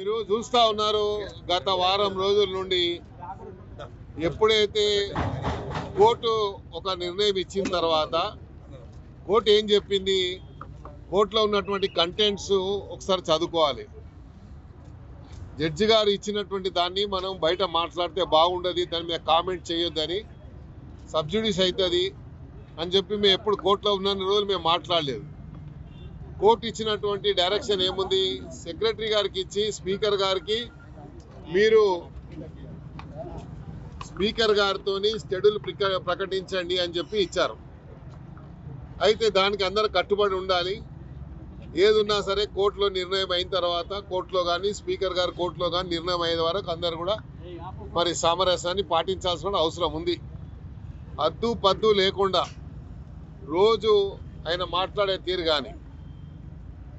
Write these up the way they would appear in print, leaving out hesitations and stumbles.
మీరు చూస్తా ఉన్నారు గత వారం రోజుల నుండి ఎప్పుడైతే కోర్టు ఒక నిర్ణయం ఇచ్చిన తర్వాత కోర్టు ఏం చెప్పింది, కోర్టులో ఉన్నటువంటి కంటెంట్స్ ఒకసారి చదువుకోవాలి. జడ్జి గారు ఇచ్చినటువంటి దాన్ని మనం బయట మాట్లాడితే బాగుండదు, దాని మీద కామెంట్ చేయొద్దని, సబ్జుడిస్ అవుతుంది అని చెప్పి మేము ఎప్పుడు కోర్టులో ఉన్న రోజులు మేము మాట్లాడలేదు. కోర్టు ఇచ్చినటువంటి డైరెక్షన్ ఏముంది, సెక్రటరీ గారికి ఇచ్చి స్పీకర్ గారికి మీరు స్పీకర్ గారితో షెడ్యూల్ ప్రకటించండి అని చెప్పి ఇచ్చారు. అయితే దానికి అందరూ కట్టుబడి ఉండాలి. ఏదున్నా సరే కోర్టులో నిర్ణయం అయిన తర్వాత కోర్టులో కానీ స్పీకర్ గారు కోర్టులో కానీ నిర్ణయం అయ్యే వరకు అందరూ కూడా మరి సామరస్యాన్ని పాటించాల్సిన అవసరం ఉంది. అద్దు పద్దు లేకుండా రోజు ఆయన మాట్లాడే తీరు కానీ,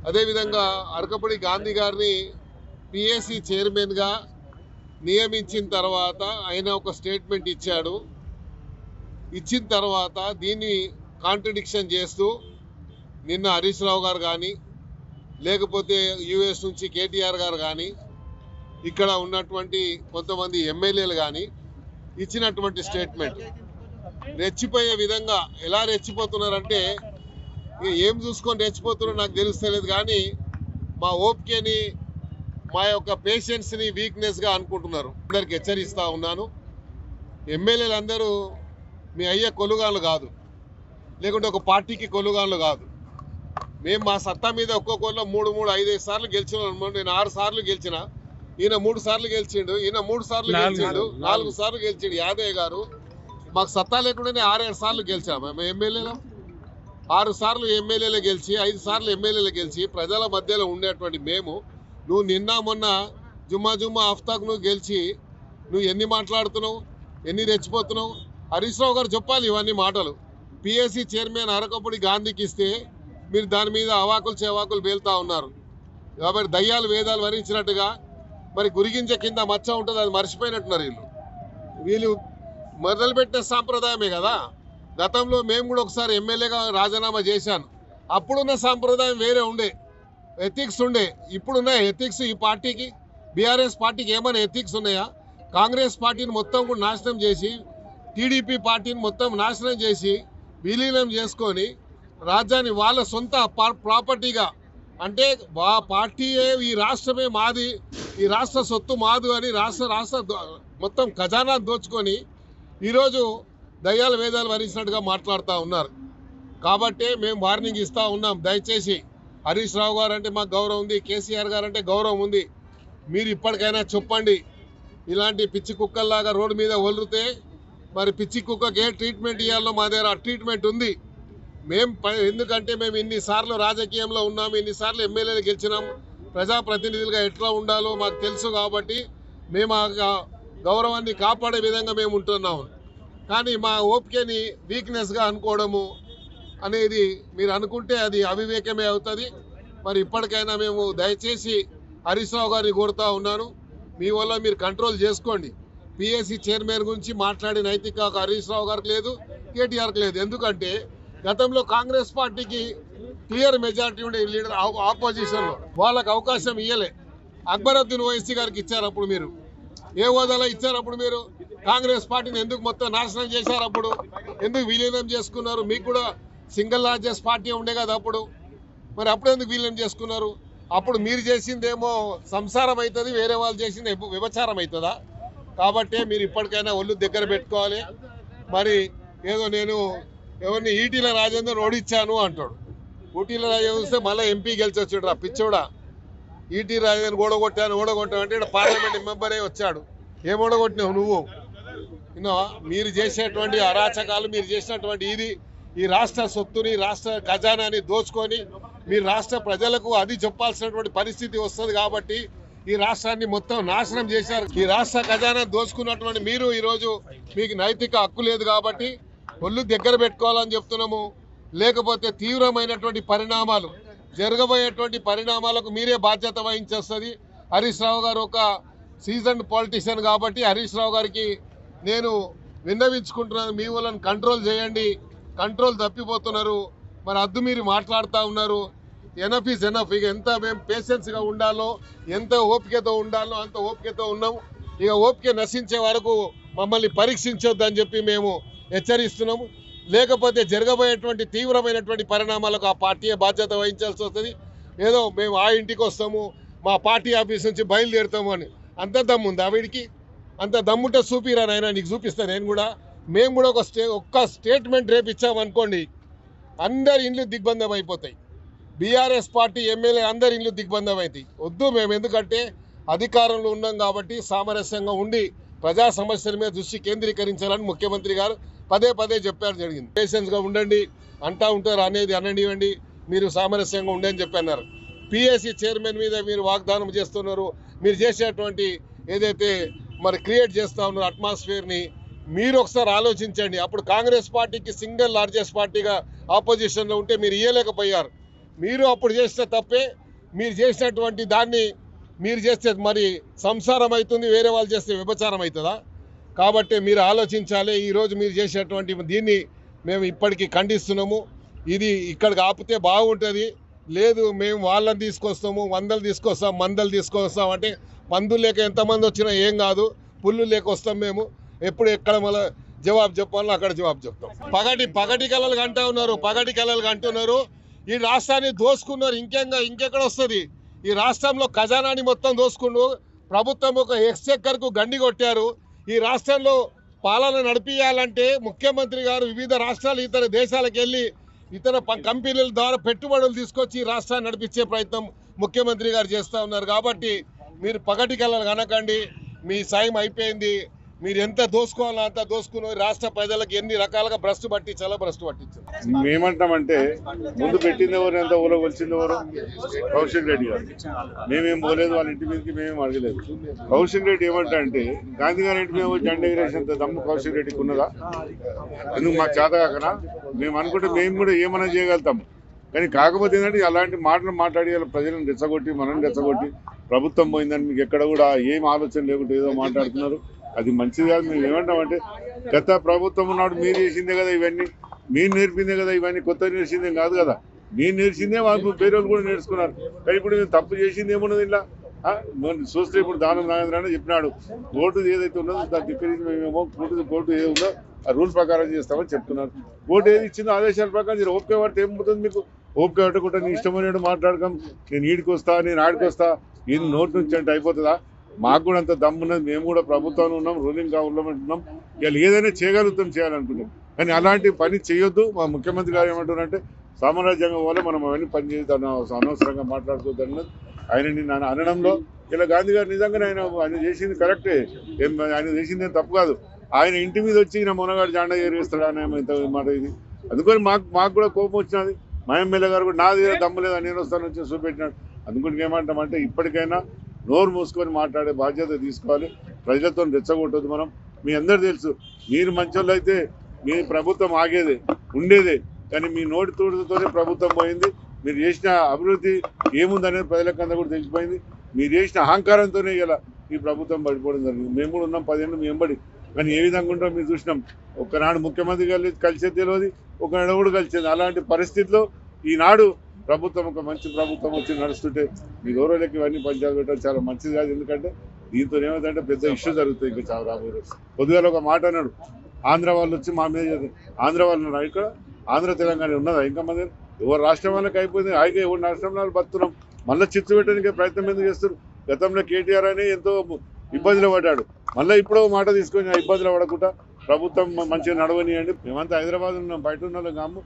అదేవిధంగా అరకపూడి గాంధీ గారిని పిఎస్సి చైర్మన్గా నియమించిన తర్వాత ఆయన ఒక స్టేట్మెంట్ ఇచ్చాడు. ఇచ్చిన తర్వాత దీన్ని కాంట్రడిక్షన్ చేస్తూ నిన్న హరీష్ రావు గారు కానీ, లేకపోతే యుఎస్ నుంచి కేటీఆర్ గారు కానీ, ఇక్కడ ఉన్నటువంటి కొంతమంది ఎమ్మెల్యేలు కానీ ఇచ్చినటువంటి స్టేట్మెంట్ రెచ్చిపోయే విధంగా ఎలా రెచ్చిపోతున్నారంటే, ఏం చూసుకొని రెచ్చిపోతున్నారో నాకు తెలుస్తలేదు, కానీ మా ఓపికని మా యొక్క పేషెన్స్ని వీక్నెస్గా అనుకుంటున్నారు. అందరికి హెచ్చరిస్తూ ఉన్నాను, ఎమ్మెల్యేలు అందరూ మీ అయ్యే కొలుగాళ్ళు కాదు, లేకుంటే ఒక పార్టీకి కొలుగాళ్ళు కాదు. మేము మా సత్తా మీద ఒక్కొక్కరిలో 3-5 సార్లు గెలిచినాం. నేను 6 సార్లు గెలిచిన, ఈయన 3 సార్లు గెలిచిండు, ఈయన 3 సార్లు గెలిచిండు, 4 సార్లు గెలిచిండు యాదయ్య గారు. మాకు సత్తా లేకుండానే 6-7 సార్లు గెలిచాము మేము ఎమ్మెల్యేలు. 6 సార్లు ఎమ్మెల్యేలు గెలిచి 5 సార్లు ఎమ్మెల్యేలు గెలిచి ప్రజల మధ్యలో ఉండేటువంటి మేము, నువ్వు నిన్న మొన్న జుమ్మా హఫ్తాకు నువ్వు గెలిచి నువ్వు ఎన్ని మాట్లాడుతున్నావు, ఎన్ని రెచ్చిపోతున్నావు? హరీష్ రావు గారు చెప్పాలి ఇవన్నీ మాటలు. పిఎస్సి చైర్మన్ అరకపూడి గాంధీకి ఇస్తే మీరు దాని మీద అవాకులు చేవాకులు పేలుతా ఉన్నారు. కాబట్టి దయ్యాలు వేదాలు వరించినట్టుగా మరి గురిగింజ కింద మచ్చ ఉంటుంది, అది మర్చిపోయినట్టున్నారు వీళ్ళు మొదలుపెట్టిన సాంప్రదాయమే కదా. గతంలో మేము కూడా ఒకసారి ఎమ్మెల్యేగా రాజీనామా చేశాను. అప్పుడున్న సాంప్రదాయం వేరే ఉండే, ఎథిక్స్ ఉండే. ఇప్పుడున్న ఎథిక్స్ ఈ పార్టీకి, బీఆర్ఎస్ పార్టీకి ఏమైనా ఎథిక్స్ ఉన్నాయా? కాంగ్రెస్ పార్టీని మొత్తం కూడా నాశనం చేసి, టీడీపీ పార్టీని మొత్తం నాశనం చేసి విలీనం చేసుకొని రాజ్యాన్ని వాళ్ళ సొంత ప్రాపర్టీగా, అంటే పార్టీయే ఈ రాష్ట్రమే మాది, ఈ రాష్ట్ర సొత్తు మాదు అని రాష్ట్ర మొత్తం ఖజానా దోచుకొని ఈరోజు దయ్యాల వేదాలు వరించినట్టుగా మాట్లాడుతూ ఉన్నారు. కాబట్టి మేము వార్నింగ్ ఇస్తూ ఉన్నాం, దయచేసి హరీష్ రావు గారు అంటే మాకు గౌరవం ఉంది, కేసీఆర్ గారు అంటే గౌరవం ఉంది, మీరు ఇప్పటికైనా చెప్పండి. ఇలాంటి పిచ్చి కుక్కల్లాగా రోడ్డు మీద వదిలితే మరి పిచ్చి కుక్కకి ఏ ట్రీట్మెంట్ ఇవ్వాలో మా దగ్గర ఆ ట్రీట్మెంట్ ఉంది. ఎందుకంటే మేము ఇన్నిసార్లు రాజకీయంలో ఉన్నాము, ఇన్నిసార్లు ఎమ్మెల్యేలు గెలిచినాం, ప్రజాప్రతినిధులుగా ఎట్లా ఉండాలో మాకు తెలుసు. కాబట్టి మేము ఆ గౌరవాన్ని కాపాడే విధంగా మేము ఉంటున్నాము. కానీ మా ఓపికని వీక్నెస్గా అనుకోవడము అనేది మీరు అనుకుంటే అది అవివేకమే అవుతుంది. మరి ఇప్పటికైనా మేము దయచేసి హరీష్ రావు గారిని కోరుతా ఉన్నాను, మీ వల్ల మీరు కంట్రోల్ చేసుకోండి. పిఎస్సి చైర్మన్ గురించి మాట్లాడే నైతిక హరీష్ రావు గారికి లేదు, కేటీఆర్కి లేదు. ఎందుకంటే గతంలో కాంగ్రెస్ పార్టీకి క్లియర్ మెజారిటీ ఉండే లీడర్ ఆపోజిషన్లో, వాళ్ళకి అవకాశం ఇవ్వలే. అక్బరుద్దీన్ ఓవైసీ గారికి ఇచ్చారు. అప్పుడు మీరు ఏ హోదాలో ఇచ్చారు? అప్పుడు మీరు కాంగ్రెస్ పార్టీని ఎందుకు మొత్తం నాశనం చేశారు? అప్పుడు ఎందుకు విలీనం చేసుకున్నారు? మీకు కూడా సింగిల్ లార్జెస్ట్ పార్టీ ఉండే కదా అప్పుడు, మరి అప్పుడు ఎందుకు విలీనం చేసుకున్నారు? అప్పుడు మీరు చేసిందేమో సంసారం అవుతుంది, వేరే వాళ్ళు చేసింది వ్యభిచారం అవుతుందా? కాబట్టి మీరు ఇప్పటికైనా ఒళ్ళు దగ్గర పెట్టుకోవాలి. మరి ఏదో నేను ఎవరిని ఈటీల రాజేందర్ ఓడిచ్చాను అంటాడు. ఈటీల రాజేందర్ వస్తే మళ్ళీ ఎంపీ గెలిచి వచ్చాడు. ఆ పిచ్చోడా, ఈటీ రాజేందర్ ఓడగొట్టాను అంటే ఇక్కడ పార్లమెంట్ మెంబరే వచ్చాడు. ఏం ఓడగొట్టినావు నువ్వు? మీరు చేసేటువంటి అరాచకాలు, మీరు చేసినటువంటి ఈ రాష్ట్ర సొత్తుని, రాష్ట్ర ఖజానాని దోచుకొని మీరు రాష్ట్ర ప్రజలకు అది చెప్పాల్సినటువంటి పరిస్థితి వస్తుంది. కాబట్టి ఈ రాష్ట్రాన్ని మొత్తం నాశనం చేశారు. ఈ రాష్ట్ర ఖజానా దోచుకున్నటువంటి మీరు ఈరోజు మీకు నైతిక హక్కు లేదు. కాబట్టి ఒళ్ళు దగ్గర పెట్టుకోవాలని చెప్తున్నాము. లేకపోతే తీవ్రమైనటువంటి పరిణామాలు జరగబోయేటువంటి పరిణామాలకు మీరే బాధ్యత వహించేస్తుంది. హరీష్ రావు గారు ఒక సీజన్డ్ పాలిటిషియన్ కాబట్టి హరీష్ రావు గారికి నేను విన్నవించుకుంటున్నాను, మీ వాళ్ళని కంట్రోల్ చేయండి. కంట్రోల్ తప్పిపోతున్నారు. మరి అద్దు మీరు మాట్లాడుతూ ఉన్నారు. Enough is enough. ఇక ఎంత మేము పేషెన్స్గా ఉండాలో, ఎంత ఓపికతో ఉండాలో అంత ఓపికతో ఉన్నాం. ఇక ఓపిక నశించే వరకు మమ్మల్ని పరీక్షించొద్దని చెప్పి మేము హెచ్చరిస్తున్నాము. లేకపోతే జరగబోయేటువంటి తీవ్రమైనటువంటి పరిణామాలకు ఆ పార్టీయే బాధ్యత వహించాల్సి వస్తుంది. ఏదో మేము ఆ ఇంటికి వస్తాము, మా పార్టీ ఆఫీస్ నుంచి బయలుదేరుతాము అని అంత దమ్ముంది వీడికి. అంత దమ్ముంటే చూపిరా నాయనా, నీకు చూపిస్తాను నేను కూడా. మేము కూడా ఒక్క స్టేట్మెంట్ రేపు ఇచ్చామనుకోండి, అందరి ఇండ్లు దిగ్బంధం అయిపోతాయి. బీఆర్ఎస్ పార్టీ ఎమ్మెల్యే అందరి ఇండ్లు దిగ్బంధం అవుతాయి. వద్దు, మేము ఎందుకంటే అధికారంలో ఉన్నాం కాబట్టి సామరస్యంగా ఉండి ప్రజా సమస్యల మీద దృష్టి కేంద్రీకరించాలని ముఖ్యమంత్రి గారు పదే పదే చెప్పారు. జరిగింది. పేషెన్స్గా ఉండండి, అంటా ఉంటారు అనేది అననివ్వండి, మీరు సామరస్యంగా ఉండని చెప్పన్నారు. పిఎస్సి చైర్మన్ మీద మీరు వాగ్దానం చేస్తున్నారు. మీరు చేసేటువంటి ఏదైతే మరి క్రియేట్ చేస్తూ ఉన్నారు అట్మాస్ఫియర్ని, మీరు ఒకసారి ఆలోచించండి. అప్పుడు కాంగ్రెస్ పార్టీకి సింగిల్ లార్జెస్ట్ పార్టీగా ఆపోజిషన్లో ఉంటే మీరు ఇయ్యలేకపోయారు. మీరు అప్పుడు చేస్తే తప్పే. మీరు చేసినటువంటి దాన్ని మీరు చేస్తే మరి సంసారం అవుతుంది, వేరే వాళ్ళు చేస్తే వ్యభిచారం అవుతుందా? కాబట్టి మీరు ఆలోచించాలి. ఈరోజు మీరు చేసేటువంటి దీన్ని మేము ఇప్పటికీ ఖండిస్తున్నాము. ఇది ఇక్కడికి ఆపితే బాగుంటుంది. లేదు మేము వాళ్ళని తీసుకొస్తాము, వందలు తీసుకొస్తాం, మందలు తీసుకొస్తాం అంటే మందులు లేక ఎంతమంది వచ్చినా ఏం కాదు, పుల్లు లేక వస్తాం మేము. ఎప్పుడు ఎక్కడ మళ్ళీ జవాబు చెప్పాలో అక్కడ జవాబు చెప్తాం. పగటి కళలు అంటున్నారు. ఈ రాష్ట్రాన్ని దోసుకున్నారు. ఇంకెక్కడ వస్తుంది? ఈ రాష్ట్రంలో ఖజానాని మొత్తం దోసుకున్నారు. ప్రభుత్వం ఒక ఎక్స్చెక్కర్కు గండి కొట్టారు. ఈ రాష్ట్రంలో పాలన నడిపియాలంటే ముఖ్యమంత్రి గారు వివిధ రాష్ట్రాలు ఇతర దేశాలకు వెళ్ళి ఇతర కంపెనీల ద్వారా పెట్టుబడులు తీసుకొచ్చి ఈ రాష్ట్రాన్ని నడిపించే ప్రయత్నం ముఖ్యమంత్రి గారు చేస్తూ ఉన్నారు. కాబట్టి మీరు పగటి కళలు కనకండి. మీ సాయం అయిపోయింది. మీరు ఎంత దోసుకోవాలో అంత దోసుకున్నారు. రాష్ట్ర ప్రజలకు ఎన్ని రకాలుగా భ్రష్టు పట్టించాలో భ్రష్టు పట్టించారు. మేమంటామంటే ముందు పెట్టింది ఎవరు, ఎంత ఊళ్ళో వచ్చింది ఎవరు? కౌశిక్ రెడ్డి గారు. మేమేం పోలేదు, వాళ్ళ ఇంటి మీదకి మేమేం అడగలేదు. కౌశిక్ రెడ్డి ఏమంటా అంటే గాంధీ గారి ఇంటి మేము జెండా ఎగరేసినంత దమ్ము కౌశిక్ రెడ్డికి ఉన్నదా? ఎందుకు మాకు చేత కాకనా? మేము అనుకుంటే మేము కూడా ఏమైనా చేయగలుగుతాం. కానీ కాకపోతే ఏంటంటే అలాంటి మాటలు మాట్లాడి ప్రజలను రెచ్చగొట్టి, మనం రెచ్చగొట్టి ప్రభుత్వం పోయిందని మీకు ఎక్కడ కూడా ఏం ఆలోచన లేకుండా ఏదో మాట్లాడుతున్నారు. అది మంచిది కాదు. మేము ఏమంటామంటే గత ప్రభుత్వం ఉన్నాడు, మీరు చేసిందే కదా ఇవన్నీ, మీరు నేర్పిందే కదా ఇవన్నీ, కొత్త నేర్చిందే కాదు కదా. మీరు నేర్చిందే వాళ్ళు వేరే వాళ్ళు కూడా నేర్చుకున్నారు. కానీ ఇప్పుడు మేము తప్పు చేసింది ఏమున్నది ఇలా చూస్తే ఇప్పుడు దానం నాగేంద్ర అని చెప్పినాడు. కోర్టు ఏదైతే ఉన్నదో దాన్ని ధిక్కరించి మేమేమో కోర్టు ఏది ఉందో ఆ రూల్స్ ప్రకారం చేస్తామని చెప్తున్నారు. కోర్టు ఏది ఇచ్చిందో ఆదేశాల ప్రకారం మీరు ఓపిక పడితే ఏమవుతుంది? మీకు ఓపిక పట్టకుండా నీ ఇష్టమైన మాట్లాడకం, నేను ఈడికి వస్తా, నేను ఆడికి వస్తా, ఇది నోటి నుంచి అంటే అయిపోతుందా? మాకు కూడా అంత దమ్మున్నది. మేము కూడా ప్రభుత్వంలో ఉన్నాం, రూలింగ్ గవర్నమెంట్ ఉన్నాం. ఇవాళ ఏదైనా చేయగలుగుతాం, చేయాలనుకుంటాం. కానీ అలాంటి పని చేయొద్దు. మా ముఖ్యమంత్రి గారు ఏమంటారంటే సామ్రాజ్యంగం వల్ల మనం అవన్నీ పని చేద్దాం, అనవసరంగా మాట్లాడుకోవద్దు అన్నది ఆయన నిన్న అనడంలో. ఇలా గాంధీ గారు నిజంగానే ఆయన చేసింది కరెక్టే, ఆయన చేసింది ఏం తప్పు కాదు. ఆయన ఇంటి మీద వచ్చి ఈయన మొనగాడు జాండా ఎగరేస్తాడు అనే మాట ఇది. అందుకని మాకు కూడా కోపం వచ్చినది. మా ఎమ్మెల్యే గారు కూడా నా దగ్గర దమ్ము లేదా, నేను వస్తాను వచ్చి చూపెట్టినాడు. అందుకని ఏమంటామంటే ఇప్పటికైనా నోరు మూసుకొని మాట్లాడే బాధ్యత తీసుకోవాలి. ప్రజలతో రెచ్చగొట్టదు. మనం మీ అందరు తెలుసు, మీరు మంచోళ్ళు అయితే మీ ప్రభుత్వం ఆగేదే ఉండేదే. కానీ మీ నోటి తోడుతోనే ప్రభుత్వం పోయింది. మీరు చేసిన అభివృద్ధి ఏముందనేది ప్రజలకంతా కూడా తెలిసిపోయింది. మీరు చేసిన అహంకారంతోనే ఇలా ఈ ప్రభుత్వం పడిపోవడం జరిగింది. మేము కూడా ఉన్నాం 10 ఏళ్ళు మీ వెంబడి. కానీ ఏ విధంగా ఉంటాం మీరు చూసినాం. ఒకనాడు ముఖ్యమంత్రి కలిసేది తెలియదు, ఒకనాడు కూడా కలిసేది. అలాంటి పరిస్థితిలో ఈనాడు ప్రభుత్వం ఒక మంచి ప్రభుత్వం వచ్చి నడుస్తుంటే మీ గౌరవలకి ఇవన్నీ పంచాయతీ పెట్టడం చాలా మంచిది కాదు. ఎందుకంటే దీంతో ఏమైందంటే పెద్ద ఇష్యూ జరుగుతుంది. ఇంకా చాలా రాబోయే రోజు. కొద్దిగా ఒక మాట అన్నాడు, ఆంధ్ర వాళ్ళు వచ్చి మా మీద, ఆంధ్ర వాళ్ళు ఉన్నారు ఇక్కడ, ఆంధ్ర తెలంగాణ ఉన్నదా ఇంకా మంది? ఎవరు రాష్ట్రం వాళ్ళకి అయిపోయింది. హాయిగా ఎవరు రాష్ట్రంలో బతున్నాం, మళ్ళీ చిచ్చు పెట్టడానికి ప్రయత్నం ఎందుకు చేస్తారు? గతంలో కేటీఆర్ అని ఎంతో ఇబ్బందులు పడ్డాడు. మళ్ళీ ఇప్పుడు మాట తీసుకొని ఇబ్బందులు పడకుండా ప్రభుత్వం మంచిగా నడవనియండి. మేమంతా హైదరాబాద్ ఉన్నాం, బయట ఉన్న కాము.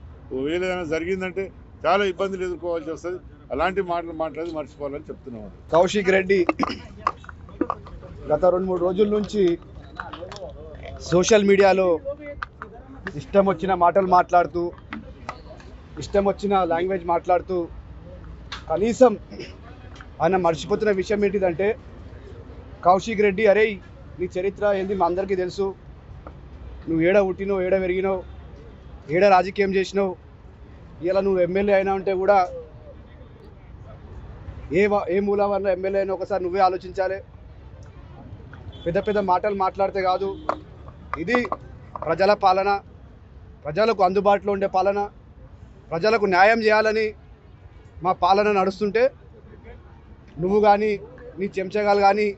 ఏదైనా జరిగిందంటే చాలా ఇబ్బందులు ఎదుర్కోవాల్సి వస్తుంది. అలాంటి మాటలు మాట్లాడి మర్చిపోవాలని చెప్తున్నాం. కౌశిక్ రెడ్డి గత 2-3 రోజుల నుంచి సోషల్ మీడియాలో ఇష్టం వచ్చిన మాటలు మాట్లాడుతూ, ఇష్టం వచ్చిన లాంగ్వేజ్ మాట్లాడుతూ, కనీసం ఆయన మర్చిపోతున్న విషయం ఏంటిదంటే, కౌశిక్ రెడ్డి అరే నీ చరిత్ర ఏంది మా అందరికీ తెలుసు. నువ్వు ఏడ పుట్టినావు, ఏడ పెరిగినావు, ఏడ రాజకీయం చేసినావు. ఇలా నువ్వు ఎమ్మెల్యే అయినా ఉంటే కూడా ఏ మూలవన్న ఎమ్మెల్యే అయినా ఒకసారి నువ్వే ఆలోచించాలి. పెద్ద పెద్ద మాటలు మాట్లాడితే కాదు. ఇది ప్రజల పాలన, ప్రజలకు అందుబాటులో ఉండే పాలన, ప్రజలకు న్యాయం చేయాలని మా పాలన నడుస్తుంటే నువ్వు కానీ నీ చెంచగాలు కానీ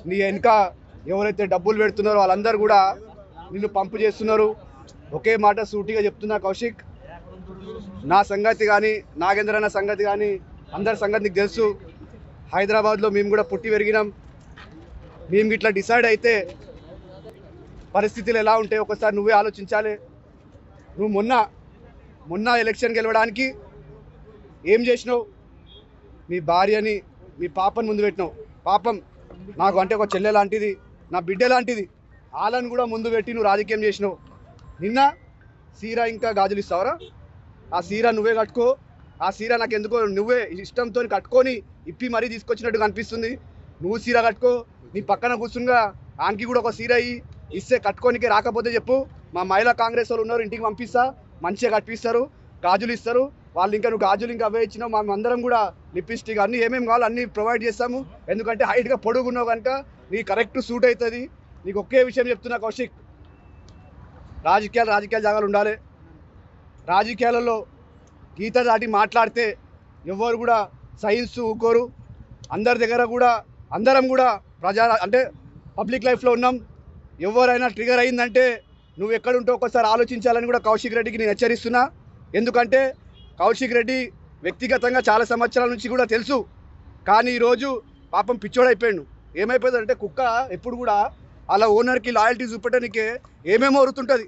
నీ వెనుక ఎవరైతే డబ్బులు పెడుతున్నారో వాళ్ళందరూ కూడా నిన్ను పంపు చేస్తున్నారు. ఒకే మాట సూటిగా చెప్తున్నా కౌశిక్, నా సంగతి కానీ నాగేంద్ర అన్న సంగతి కానీ అందరి సంగతి నీకు తెలుసు. హైదరాబాద్లో మేము కూడా పుట్టి పెరిగినాం. మేము ఇట్లా డిసైడ్ అయితే పరిస్థితులు ఎలా ఉంటాయి ఒకసారి నువ్వే ఆలోచించాలి. నువ్వు మొన్న ఎలక్షన్ గెలవడానికి ఏం చేసినావు? మీ భార్యని మీ పాపని ముందు పెట్టినావు. పాపం నాకు అంటే ఒక చెల్లె లాంటిది, నా బిడ్డ లాంటిది. వాళ్ళని కూడా ముందు పెట్టి నువ్వు రాజకీయం చేసినావు. నిన్న సీరా ఇంకా గాజులు ఇస్తావరా? ఆ సీరా నువ్వే కట్టుకో. ఆ సీరా నాకు ఎందుకో నువ్వే ఇష్టంతో కట్టుకొని ఇప్పి మరీ తీసుకొచ్చినట్టుగా అనిపిస్తుంది. నువ్వు సీరా కట్టుకో. నీ పక్కన కూర్చునిగా ఆనికి కూడా ఒక సీరా ఇస్తే కట్టుకోనికే రాకపోతే చెప్పు. మా మహిళా కాంగ్రెస్ వాళ్ళు ఉన్నారు, ఇంటికి పంపిస్తా, మంచిగా కట్టిస్తారు, గాజులు ఇస్తారు వాళ్ళు. ఇంకా నువ్వు గాజులు ఇంకా అవే ఇచ్చినావు. మా అందరం కూడా లిప్స్టిక్ అన్నీ ఏమేమి కావాలో అన్నీ ప్రొవైడ్ చేస్తాము. ఎందుకంటే హైట్గా పొడుగున్నావు కనుక నీ కరెక్ట్ సూట్ అవుతుంది. నీకు ఒకే విషయం చెప్తున్నా కౌశిక్, రాజకీయ జాగాలు ఉండాలి. రాజకీయాలలో గీత దాటి మాట్లాడితే ఎవరు కూడా సైన్స్ ఊకోరు. అందరి దగ్గర కూడా అందరం కూడా అంటే పబ్లిక్ లైఫ్లో ఉన్నాం. ఎవరైనా ట్రిగర్ అయిందంటే నువ్వు ఎక్కడుంటో ఒకసారి ఆలోచించాలని కూడా కౌశిక్ రెడ్డికి నేను హెచ్చరిస్తున్నా. ఎందుకంటే కౌశిక్ రెడ్డి వ్యక్తిగతంగా చాలా సంవత్సరాల నుంచి కూడా తెలుసు. కానీ ఈరోజు పాపం పిచ్చోడైపోయాడు. ఏమైపోయిందంటే కుక్క ఎప్పుడు కూడా అలా ఓనర్కి లాయల్టీ చూపెట్టడానికే ఏమేమో వరుతుంటుంది.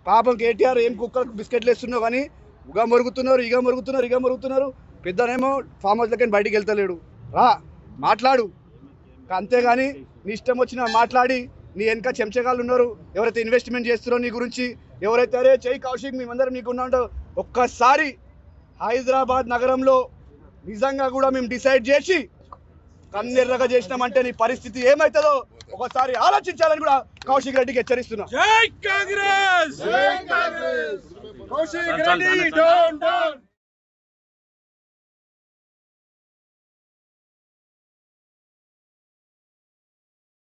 పాపం కేటీఆర్ ఏం కుక్కలకు బిస్కెట్లు వేస్తున్నావు కానీ ఇగ మొరుగుతున్నారు. పెద్దనేమో ఫామ్ హౌస్లకి బయటికి వెళ్తలేడు. రా మాట్లాడు. అంతేగాని నీ ఇష్టం వచ్చినా మాట్లాడి నీ వెనక చెంచగాళ్ళు ఉన్నారు, ఎవరైతే ఇన్వెస్ట్మెంట్ చేస్తున్నారో నీ గురించి, ఎవరైతే అరే చెయ్యి కౌశిక్ మేమందరం నీకు ఉన్నాడో ఒక్కసారి హైదరాబాద్ నగరంలో నిజంగా కూడా మేము డిసైడ్ చేసి కన్నెర్రగా చేసినామంటే నీ పరిస్థితి ఏమవుతుందో ఒకసారి ఆలోచించాలని కూడా కౌశిక్ రెడ్డికి హెచ్చరిస్తున్నా. జై కాంగ్రెస్! Kaushik Reddy down down.